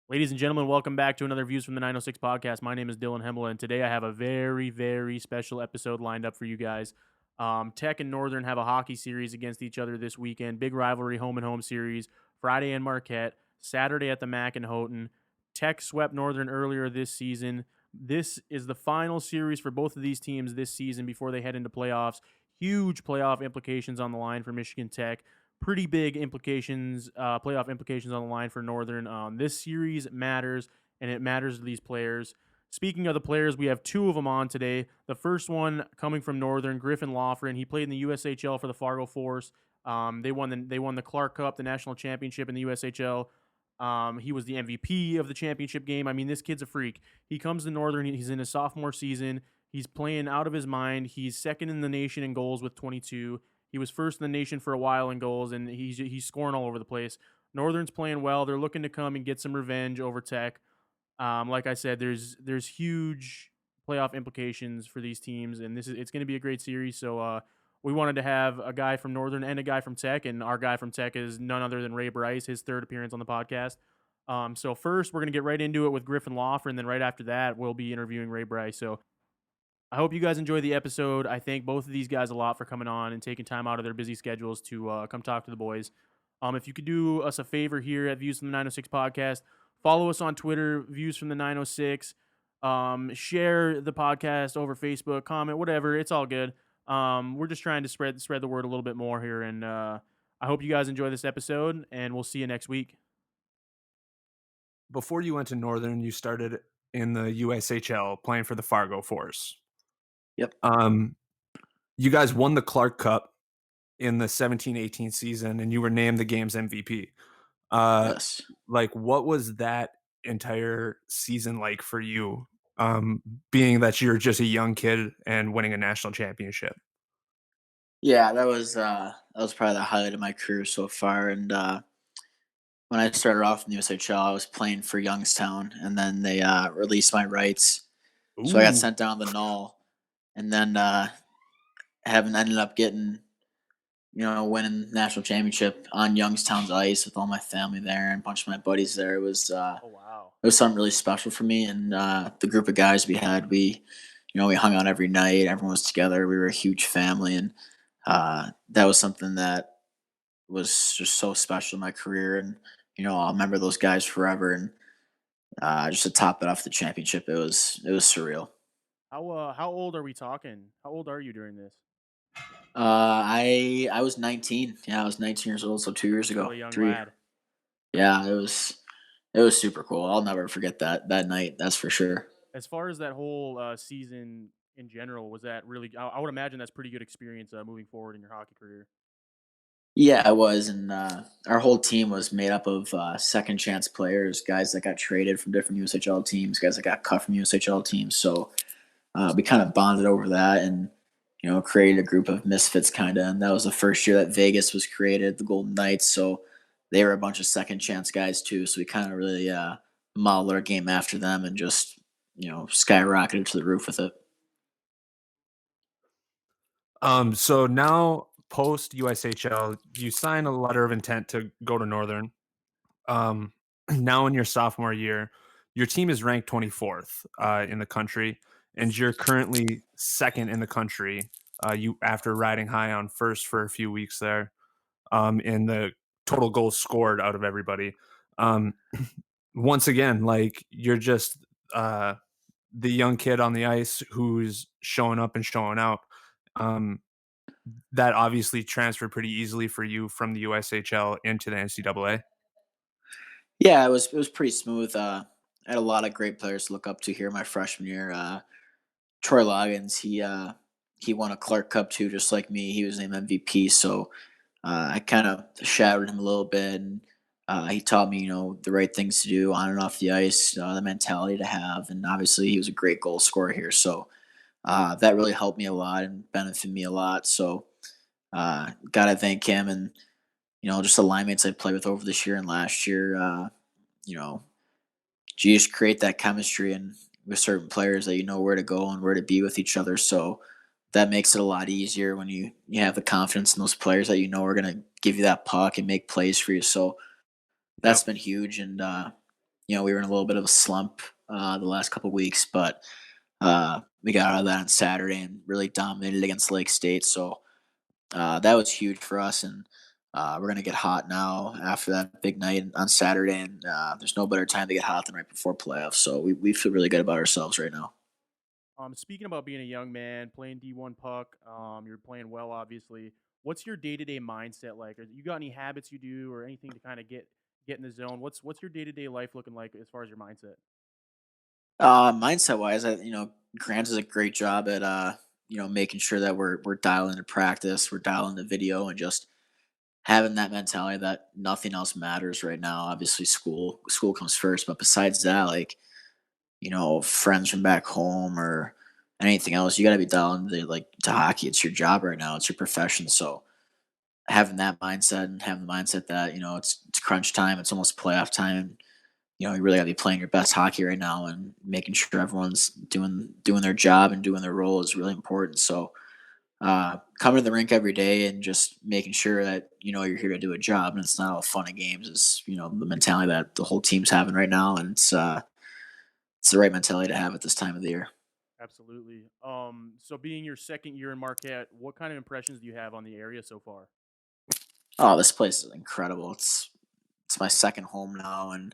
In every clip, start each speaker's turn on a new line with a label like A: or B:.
A: Ladies and gentlemen, welcome back to another Views from the 906 podcast. My name is Dylan Hemmel, and today I have a very, very special episode lined up for you guys. Tech and Northern have a hockey series against each other this weekend. Big rivalry, home and home series. Friday in Marquette, Saturday at the Mac in Houghton. Tech swept Northern earlier this season. This is the final series for both of these teams this season before they head into playoffs. Huge playoff implications on the line for Michigan Tech. Pretty big implications, playoff implications on the line for Northern. This series matters, and it matters to these players. Speaking of the players, we have two of them on today. The first one coming from Northern, Griffin Loughran. He played in the USHL for the Fargo Force. They won the Clark Cup, the national championship in the USHL. He was the MVP of the championship game. I mean, this kid's a freak. He comes to Northern. He's in his sophomore season. He's playing out of his mind. He's second in the nation in goals with 22. He was first in the nation for a while in goals, and he's scoring all over the place. Northern's playing well. They're looking to come and get some revenge over Tech. Like I said, there's huge playoff implications for these teams, and it's going to be a great series. So we wanted to have a guy from Northern and a guy from Tech, and our guy from Tech is none other than Ray Brice, his third appearance on the podcast. So first, we're going to get right into it with Griffin Loughran, and then right after that, we'll be interviewing Ray Brice. So I hope you guys enjoy the episode. I thank both of these guys a lot for coming on and taking time out of their busy schedules to come talk to the boys. If you could do us a favor here at Views from the 906 podcast, follow us on Twitter, Views from the 906. Share the podcast over Facebook, comment, whatever. It's all good. We're just trying to spread the word a little bit more here, and I hope you guys enjoy this episode, and we'll see you next week.
B: Before you went to Northern, you started in the USHL playing for the Fargo Force.
C: Yep.
B: You guys won the Clark Cup in the 17-18 season, and you were named the game's MVP.
C: Yes.
B: Like, what was that entire season like for you, being that you're just a young kid and winning a national championship?
C: Yeah, that was probably the highlight of my career so far. And when I started off in the USHL, I was playing for Youngstown, and then they released my rights, so I got sent down to the Null, and then having ended up getting, winning the national championship on Youngstown's ice with all my family there and a bunch of my buddies there. It was
A: Oh wow!
C: it was something really special for me, and the group of guys we had, we hung out every night. Everyone was together. We were a huge family, and that was something that was just so special in my career. And I'll remember those guys forever. And just to top it off the championship, it was surreal.
A: How old are we talking? How old are you during this?
C: I was 19. Yeah, I was 19 years old. So 2 years
A: Still
C: ago,
A: a young
C: three.
A: lad.
C: Yeah, it was super cool. I'll never forget that night. That's for sure.
A: As far as that whole season in general, was that really? I would imagine that's pretty good experience moving forward in your hockey career.
C: Yeah, it was, and our whole team was made up of second chance players, guys that got traded from different USHL teams, guys that got cut from USHL teams. So we kind of bonded over that, and created a group of misfits, kind of. And that was the first year that Vegas was created, the Golden Knights. So they were a bunch of second chance guys too. So we kind of really modeled our game after them, and just skyrocketed to the roof with it.
B: So now post USHL, you sign a letter of intent to go to Northern. Now in your sophomore year, your team is ranked 24th in the country, and you're currently second in the country. You after riding high on first for a few weeks there, in the total goals scored out of everybody. Once again, like, you're just the young kid on the ice who's showing up and showing out. That obviously transferred pretty easily for you from the USHL into the NCAA.
C: Yeah, it was pretty smooth. I had a lot of great players to look up to here my freshman year. Troy Loggins, he won a Clark Cup too, just like me. He was named MVP, so I kind of shadowed him a little bit, and he taught me, the right things to do on and off the ice, the mentality to have, and obviously he was a great goal scorer here, so that really helped me a lot and benefited me a lot. So gotta thank him, and just the line mates I played with over this year and last year. You know, you just create that chemistry and with certain players that you know where to go and where to be with each other. So that makes it a lot easier when you have the confidence in those players that you know are going to give you that puck and make plays for you. So that's
B: Yep.
C: been huge. And we were in a little bit of a slump the last couple weeks, but we got out of that on Saturday and really dominated against Lake State. So that was huge for us, and we're gonna get hot now after that big night on Saturday. And there's no better time to get hot than right before playoffs. So we feel really good about ourselves right now.
A: Speaking about being a young man playing D1 puck, you're playing well, obviously. What's your day to day mindset like? You got any habits you do or anything to kind of get in the zone? What's your day to day life looking like as far as your mindset?
C: Mindset wise, Grant does a great job at making sure that we're dialing into practice, we're dialing into video, and just having that mentality that nothing else matters right now. Obviously, school comes first, but besides that, like friends from back home or anything else, you got to be dialed into like to hockey. It's your job right now. It's your profession. So having that mindset and having the mindset that it's crunch time, it's almost playoff time. And, you really got to be playing your best hockey right now and making sure everyone's doing their job and doing their role is really important. So coming to the rink every day and just making sure that you're here to do a job and it's not all fun and games is the mentality that the whole team's having right now, and it's the right mentality to have at this time of the year.
A: Absolutely. So being your second year in Marquette, what kind of impressions do you have on the area so far?
C: Oh, this place is incredible. It's my second home now, and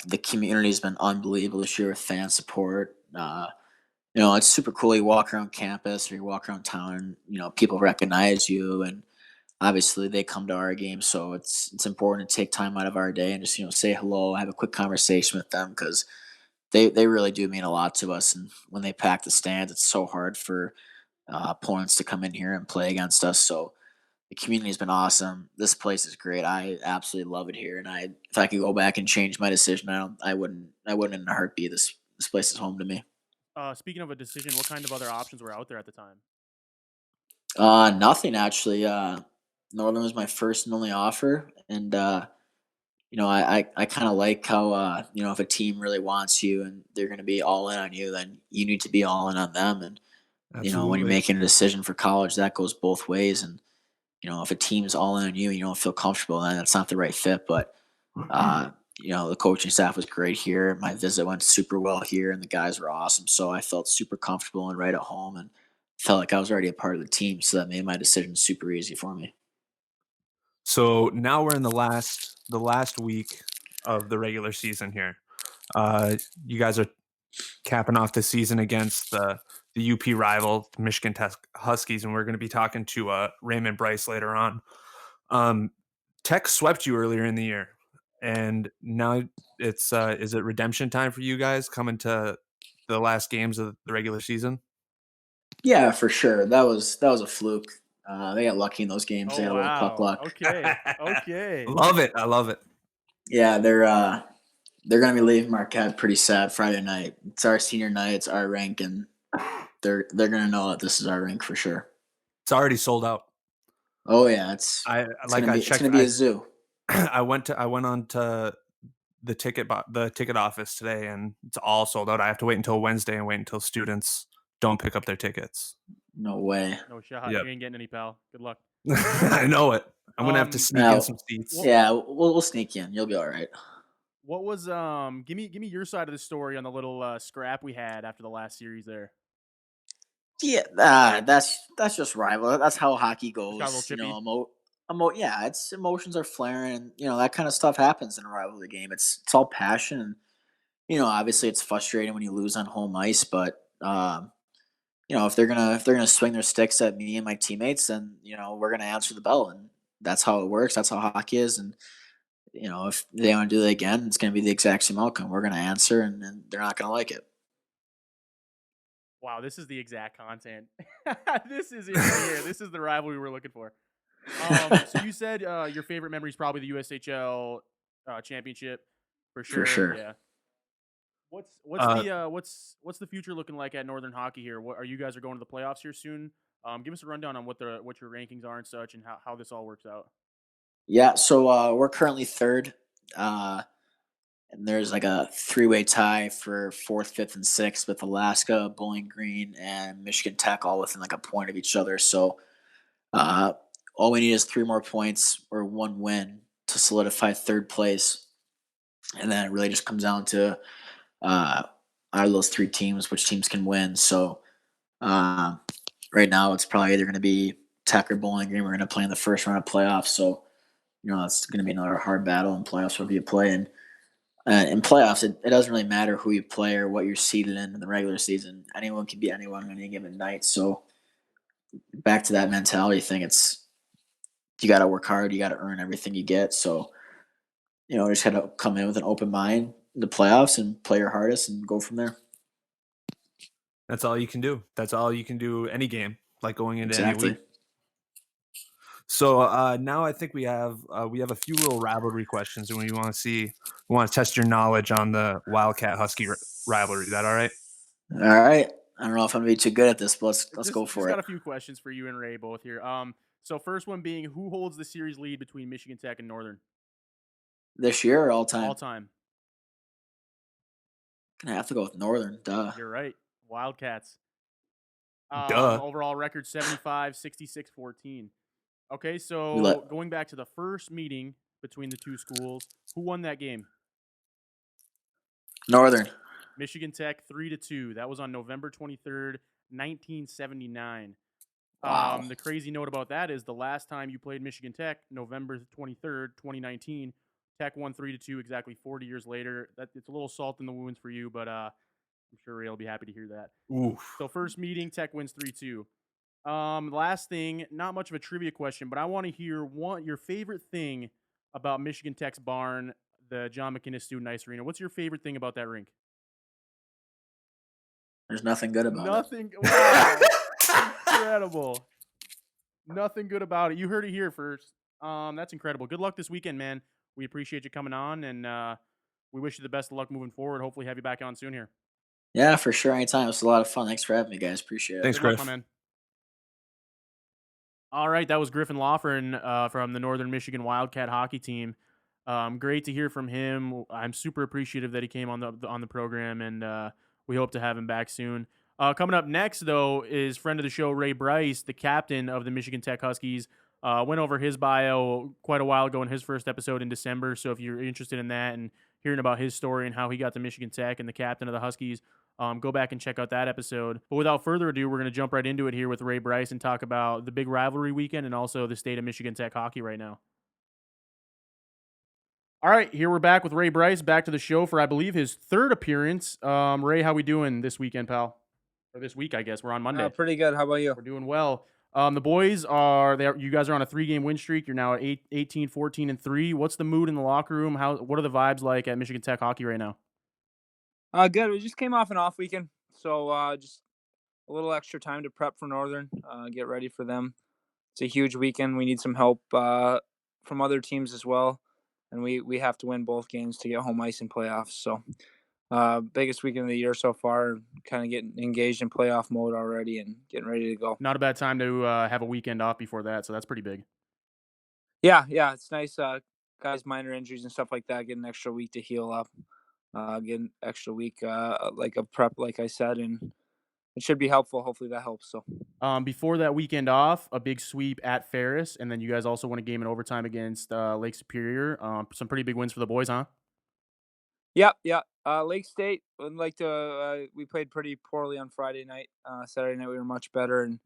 C: the community's been unbelievable this year with fan support. It's super cool. You walk around campus or you walk around town, and people recognize you, and obviously they come to our games. So it's important to take time out of our day and just say hello, have a quick conversation with them because they really do mean a lot to us. And when they pack the stands, it's so hard for opponents to come in here and play against us. So the community has been awesome. This place is great. I absolutely love it here. And if I could go back and change my decision, I wouldn't in a heartbeat. This place is home to me.
A: Speaking of a decision, what kind of other options were out there at the time?
C: Nothing actually. Northern was my first and only offer, and I kind of like how if a team really wants you and they're going to be all in on you, then you need to be all in on them. And when you're
B: Absolutely.
C: making a decision for college, that goes both ways. And if a team's all in on you and you don't feel comfortable, then that's not the right fit. But uh, the coaching staff was great here. My visit went super well here, and the guys were awesome. So I felt super comfortable and right at home, and felt like I was already a part of the team. So that made my decision super easy for me.
B: So now we're in the last week of the regular season here. You guys are capping off the season against the UP rival, the Michigan Huskies, and we're going to be talking to Raymond Brice later on. Um, Tech swept you earlier in the year, and now it's is it redemption time for you guys coming to the last games of the regular season?
C: Yeah, for sure. That was a fluke. They got lucky in those games.
A: Oh
C: They had a little puck
A: wow.
C: luck.
A: Okay. Okay.
B: Love it. I love it.
C: Yeah, they're gonna be leaving Marquette pretty sad Friday night. It's our senior night. It's our rink, and they're gonna know that this is our rink for sure.
B: It's already sold out.
C: Oh yeah,
B: I
C: it's
B: like
C: gonna
B: I
C: be it's
B: checked.
C: gonna be a zoo.
B: I went on to the ticket office today, and it's all sold out. I have to wait until Wednesday and wait until students don't pick up their tickets.
C: No way.
A: No shot.
B: Yep.
A: You ain't getting any, pal. Good luck.
B: I know it. I'm gonna have to
A: Um,
B: sneak in
C: Now,
B: some seats.
A: what
C: yeah, we'll sneak you in. You'll be all right.
A: what was give me your side of the story on the little scrap we had after the last series there.
C: Yeah, that's just rival. That's how hockey
A: Just got a little
C: goes.
A: chippy.
C: Yeah, it's emotions are flaring, and that kind of stuff happens in a rivalry game. It's all passion, and obviously it's frustrating when you lose on home ice, but if they're gonna swing their sticks at me and my teammates, then we're gonna answer the bell, and that's how it works. That's how hockey is, and if they want to do it again, it's gonna be the exact same outcome. We're gonna answer, and they're not gonna like it.
A: Wow, this is the exact content. This is it right here. This is the rivalry we're looking for. So you said your favorite memory is probably the USHL championship for
C: For
A: sure.
C: sure.
A: Yeah. What's
B: Uh,
A: the what's the future looking like at Northern Hockey here? What are you guys are going to the playoffs here soon? Give us a rundown on what your rankings are and such, and how this all works out.
C: Yeah, so we're currently third, uh, and there's like a three-way tie for fourth, fifth, and sixth with Alaska, Bowling Green, and Michigan Tech all within like a point of each other. So uh, all we need is three more points or one win to solidify third place. and then it really just comes down to out of those three teams, which teams can win. So uh, right now, it's probably either going to be Tech or Bowling Green. We're going to play in the first round of playoffs. So it's going to be another hard battle in playoffs. Whoever you play in playoffs, it doesn't really matter who you play or what you're seeded in the regular season. Anyone can beat anyone on any given night. So back to that mentality thing, it's you got to work hard. You got to earn everything you get. So just got to come in with an open mind in the playoffs and play your hardest and go from there.
B: That's all you can do. That's all you can do any game, like going into any week. So now I think we have a few little rivalry questions, and we want to test your knowledge on the Wildcat Husky rivalry. Is that all right?
C: All right. I don't know if I'm gonna be too good at this, but let's go for it.
A: Got a few questions for you and Ray both here. So first one being, who holds the series lead between Michigan Tech and Northern?
C: This year or all time?
A: All time.
C: Gonna have to go with Northern. Duh.
A: You're right. Wildcats.
B: Duh.
A: Overall record 75, 66, 14. Okay, so going back to the first meeting between the two schools, who won that game?
C: Northern.
A: Michigan Tech 3-2. That was on November 23rd, 1979.
C: Wow.
A: The crazy note about that is the last time you played Michigan Tech, November 23rd, 2019, Tech won 3-2 exactly 40 years later. It's a little salt in the wounds for you, but I'm sure Ray will be happy to hear that.
B: Oof.
A: So first meeting, Tech wins 3-2. Last thing, not much of a trivia question, but I want to hear your favorite thing about Michigan Tech's barn, the John McInnes Student Ice Arena. What's your favorite thing about that rink?
C: There's nothing good about
A: it. Wow. Incredible. Nothing good about it. You heard it here first. That's incredible. Good luck this weekend, man. We appreciate you coming on, and we wish you the best of luck moving forward. Hopefully have you back on soon here.
C: Yeah, for sure. Anytime. It was a lot of fun. Thanks for having me, guys. Appreciate it.
B: Thanks, Griff.
A: Luck, my man. All right, that was Griffin Loughran from the Northern Michigan Wildcat hockey team. Great to hear from him. I'm super appreciative that he came on the program, and we hope to have him back soon. Coming up next, though, is friend of the show, Ray Brice, the captain of the Michigan Tech Huskies. Went over his bio quite a while ago in his first episode in December, so if you're interested in that and hearing about his story and how he got to Michigan Tech and the captain of the Huskies, go back and check out that episode. But without further ado, we're going to jump right into it here with Ray Brice and talk about the big rivalry weekend and also the state of Michigan Tech hockey right now. All right, here we're back with Ray Brice, back to the show for, I believe, his third appearance. Ray, how we doing this weekend, pal? Or this week, I guess. We're on Monday.
D: Pretty good. How about you?
A: We're doing well. The boys you guys are on a 3-game win streak. You're now at 18, 14, and 3. What's the mood in the locker room? What are the vibes like at Michigan Tech hockey right now?
D: Good. We just came off an off weekend, so just a little extra time to prep for Northern, get ready for them. It's a huge weekend. We need some help from other teams as well, and we have to win both games to get home ice in playoffs. So biggest weekend of the year so far, kind of getting engaged in playoff mode already and getting ready to go.
A: Not a bad time to have a weekend off before that, so that's pretty big.
D: Yeah, it's nice. Guys, minor injuries and stuff like that, get an extra week to heal up. Get an extra week like a prep, like I said, and it should be helpful. Hopefully that helps. So
A: before that weekend off, a big sweep at Ferris, and then you guys also won a game in overtime against Lake Superior. Some pretty big wins for the boys, huh?
D: Yep. Lake State would like to. We played pretty poorly on Friday night. Saturday night we were much better, and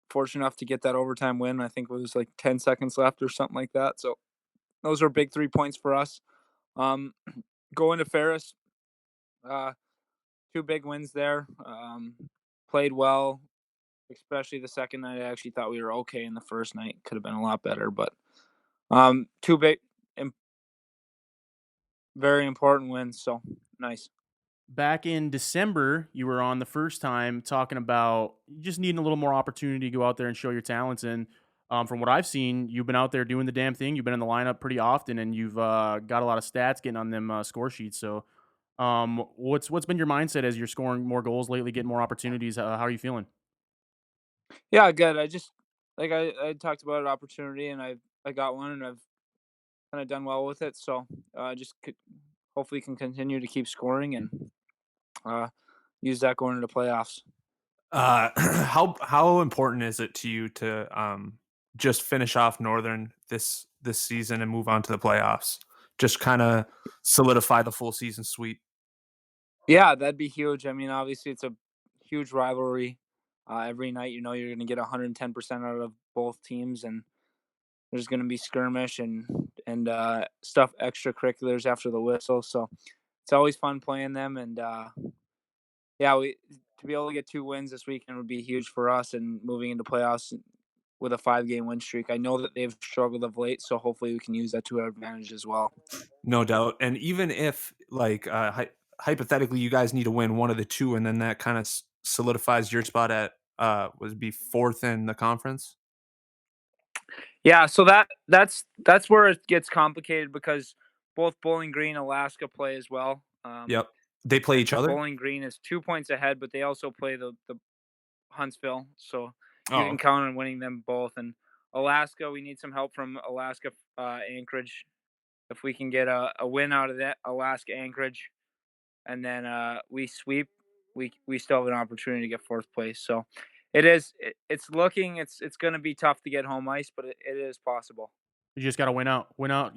D: fortunate enough to get that overtime win. I think it was like 10 seconds left or something like that. So those are big 3 points for us. Going to Ferris, 2 big wins there. Played well, especially the second night. I actually thought we were okay in the first night. Could have been a lot better, but 2 big, very important wins. So nice.
A: Back in December, you were on the first time talking about just needing a little more opportunity to go out there and show your talents. And from what I've seen, you've been out there doing the damn thing. You've been in the lineup pretty often, and you've got a lot of stats getting on them score sheets. So what's been your mindset as you're scoring more goals lately, getting more opportunities? How are you feeling?
D: Yeah, good. I just I talked about an opportunity, and I got one, and I've kind of done well with it. So hopefully can continue to keep scoring and use that going into playoffs.
B: How important is it to you to just finish off Northern this season and move on to the playoffs? just kind of solidify the full season sweep.
D: Yeah, that'd be huge. I mean, obviously, it's a huge rivalry. Every night, you're going to get 110% out of both teams, and there's going to be skirmish and stuff, extracurriculars after the whistle. So it's always fun playing them. And to be able to get 2 wins this weekend would be huge for us and moving into playoffs with a 5-game win streak. I know that they've struggled of late, so hopefully we can use that to our advantage as well.
B: No doubt. And even if, like, hypothetically, you guys need to win one of the 2, and then that kind of solidifies your spot at would be 4th in the conference.
D: Yeah, so that's where it gets complicated because both Bowling Green and Alaska play as well.
B: Yep, they play each other.
D: Bowling Green is 2 points ahead, but they also play the Huntsville, so you
B: Oh,
D: can count on winning them both. And Alaska, we need some help from Alaska Anchorage. If we can get a win out of that Alaska Anchorage, and then we sweep, we still have an opportunity to get 4th place. So it's going to be tough to get home ice, but it is possible.
A: You just got to win out,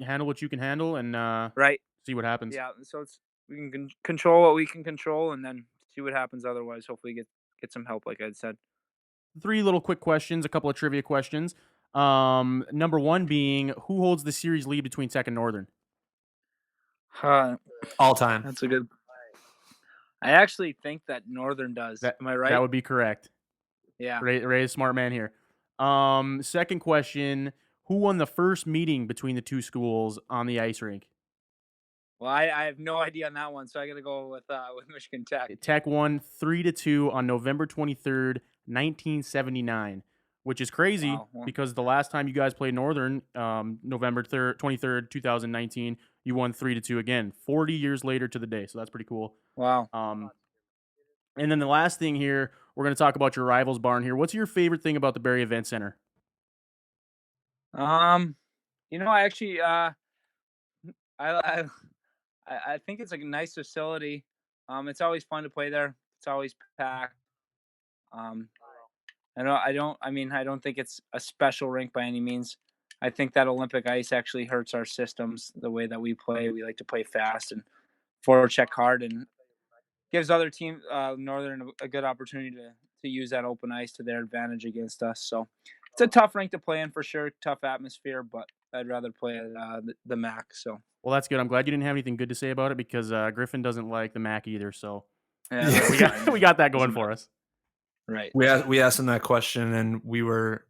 A: handle what you can handle, and
D: Right.
A: see what happens.
D: Yeah, so we can control what we can control, and then see what happens otherwise. Hopefully get some help, like I said.
A: 3 little quick questions, a couple of trivia questions. Number 1 being, who holds the series lead between Tech and Northern?
B: all time.
D: That's a good. I actually think that Northern does. Am I right?
A: That would be correct.
D: Yeah.
A: Ray is a smart man here. Second question, who won the first meeting between the 2 schools on the ice rink?
D: Well, I have no idea on that one, so I got to go with Michigan Tech.
A: Tech won 3-2 on November 23rd, 1979, which is crazy because the last time you guys played Northern, November 23rd, 2019, you won 3-2 again, 40 years later to the day. So that's pretty cool.
D: Wow.
A: And then the last thing here, we're going to talk about your rivals barn here. What's your favorite thing about the Barrie Event Center?
D: I actually I think it's a nice facility. It's always fun to play there. It's always packed. I don't think it's a special rink by any means. I think that Olympic ice actually hurts our systems the way that we play. We like to play fast and forward check hard, and gives other team Northern a good opportunity to use that open ice to their advantage against us. So it's a tough rink to play in for sure. Tough atmosphere, but I'd rather play at the MAC. So.
A: Well, that's good. I'm glad you didn't have anything good to say about it because Griffin doesn't like the MAC either. So
D: Yeah,
A: we got that going for us.
D: Right.
B: We asked him that question, and we were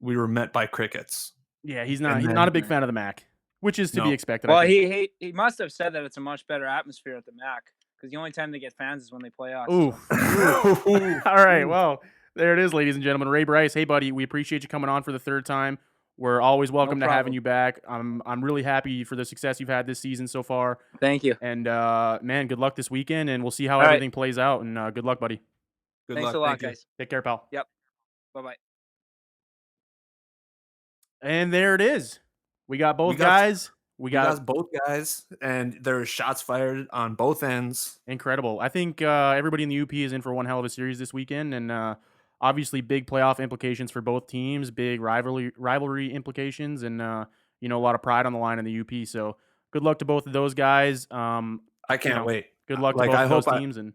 B: met by crickets.
A: Yeah, he's not a big fan of the MAC, which is to be expected.
D: Well, he must have said that it's a much better atmosphere at the MAC because the only time they get fans is when they play us.
A: Ooh.
D: So.
A: All right. Well, there it is, ladies and gentlemen. Ray Brice, hey buddy, we appreciate you coming on for the 3rd time. We're always welcome to having you back. I'm really happy for the success you've had this season so far.
D: Thank you.
A: And man, good luck this weekend, and we'll see how everything plays out. And good luck, buddy.
D: Thanks a lot, guys.
A: Take care, pal.
D: Yep. Bye-bye.
A: And there it is. We got both guys. We got
B: both guys, and there are shots fired on both ends.
A: Incredible. I think everybody in the UP is in for one hell of a series this weekend, and obviously big playoff implications for both teams, big rivalry implications, and a lot of pride on the line in the UP. So good luck to both of those guys.
B: I can't wait.
A: Good luck to both of those teams. And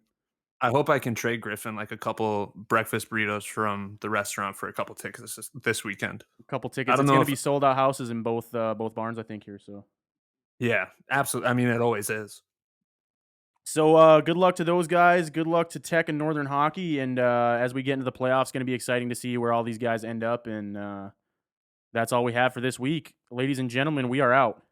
B: I hope I can trade Griffin like a couple breakfast burritos from the restaurant for a couple tickets this weekend.
A: A couple tickets. It's going to be sold out houses in both barns, I think, here. So
B: yeah, absolutely. I mean, it always is.
A: So good luck to those guys. Good luck to Tech and Northern Hockey. And as we get into the playoffs, it's going to be exciting to see where all these guys end up. And that's all we have for this week. Ladies and gentlemen, we are out.